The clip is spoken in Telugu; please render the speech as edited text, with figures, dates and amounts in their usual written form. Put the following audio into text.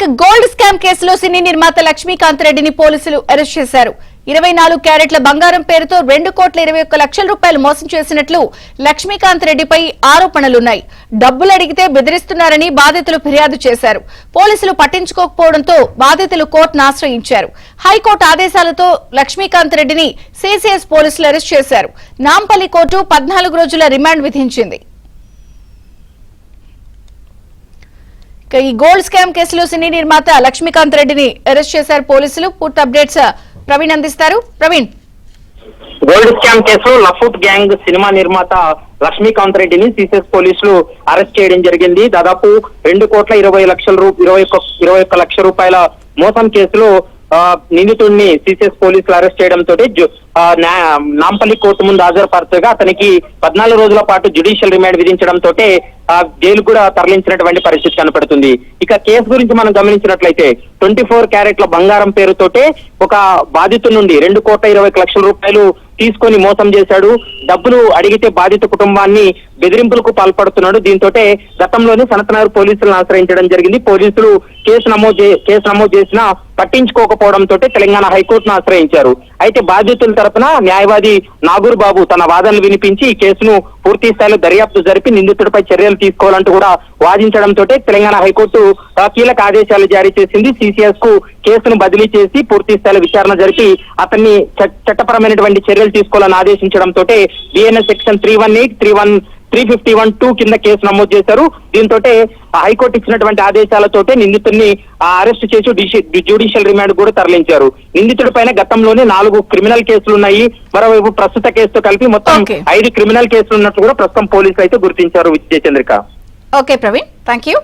బ్యాక్ గోల్డ్ స్కామ్ కేసులో సినీ నిర్మాత లక్ష్మీకాంత్ రెడ్డిని పోలీసులు అరెస్ట్ చేశారు. 24 క్యారెట్ల బంగారం పేరుతో 2,21,00,000 రూపాయలు మోసం చేసినట్లు లక్ష్మీకాంత్ రెడ్డిపై ఆరోపణలున్నాయి. డబ్బులు అడిగితే బెదిరిస్తున్నారని బాధితులు ఫిర్యాదు చేశారు. పోలీసులు పట్టించుకోకపోవడంతో బాధితులు కోర్టును ఆశ్రయించారు. హైకోర్టు ఆదేశాలతో లక్ష్మీకాంత్ రెడ్డిని సిసిఎస్ పోలీసులు అరెస్ట్ చేశారు. నాంపల్లి కోర్టు 14 రోజుల రిమాండ్ విధించింది. ఈ గోల్డ్ స్కామ్ కేసులో సినీ నిర్మాత లక్ష్మీకాంత్ రెడ్డిని అరెస్ట్ చేశారు పోలీసులు. పూర్తి అప్డేట్స్ ప్రవీణ్ అందిస్తారు. ప్రవీణ్, గోల్డ్ స్కామ్ కేసులో లఫూట్ గ్యాంగ్ సినిమా నిర్మాత లక్ష్మీకాంత్ రెడ్డిని సిసిఎస్ పోలీసులు అరెస్ట్ చేయడం జరిగింది. దాదాపు 2,20,00,000 రూపాయల మోసం కేసులో నిందితుడిని సిసిఎస్ పోలీసులు అరెస్ట్ చేయడంతో నాంపల్లి కోర్టు ముందు హాజరుపరచగా అతనికి 14 రోజుల పాటు జ్యుడిషియల్ రిమాండ్ విధించడంతో జైలు కూడా తరలించినటువంటి పరిస్థితి కనపడుతుంది. ఇక కేసు గురించి మనం గమనించినట్లయితే 24 క్యారెట్ల బంగారం పేరుతోటే ఒక బాధితుడి నుండి 2,20,00,000 రూపాయలు తీసుకొని మోసం చేశాడు. డబ్బులు అడిగితే బాధిత కుటుంబాన్ని బెదిరింపులకు పాల్పడుతున్నాడు. దీంతో గతంలోనే సనతనగర్ పోలీసులను ఆశ్రయించడం జరిగింది. పోలీసులు కేసు నమోదు చేసినా పట్టించుకోకపోవడంతో తెలంగాణ హైకోర్టును ఆశ్రయించారు. అయితే బాధితుల తరపున న్యాయవాది నాగూర్ బాబు తన వాదనలు వినిపించి ఈ కేసును పూర్తి స్థాయిలో దర్యాప్తు జరిపి నిందితుడిపై చర్యలు తీసుకోవాలంటూ కూడా వాదించడంతో తెలంగాణ హైకోర్టు కీలక ఆదేశాలు జారీ చేసింది. సిసిఎస్ కు కేసును బదిలీ చేసి పూర్తి స్థాయిలో విచారణ జరిపి అతన్ని చట్టపరమైనటువంటి చర్యలు తీసుకోవాలని ఆదేశించడంతో బిఎన్ఎస్ సెక్షన్ 318, 351(2) కింద కేసు నమోదు చేశారు. దీంతో హైకోర్టు ఇచ్చినటువంటి ఆదేశాలతోటే నిందితుడిని అరెస్ట్ చేసి జ్యుడిషియల్ రిమాండ్ కూడా తరలించారు. నిందితుడి పైన గతంలోనే 4 క్రిమినల్ కేసులు ఉన్నాయి. మరోవైపు ప్రస్తుత కేసుతో కలిపి మొత్తం 5 క్రిమినల్ కేసులు ఉన్నట్లు కూడా ప్రస్తుతం పోలీసులు అయితే గుర్తించారు. Vijayachandrika. Okay Praveen, thank you.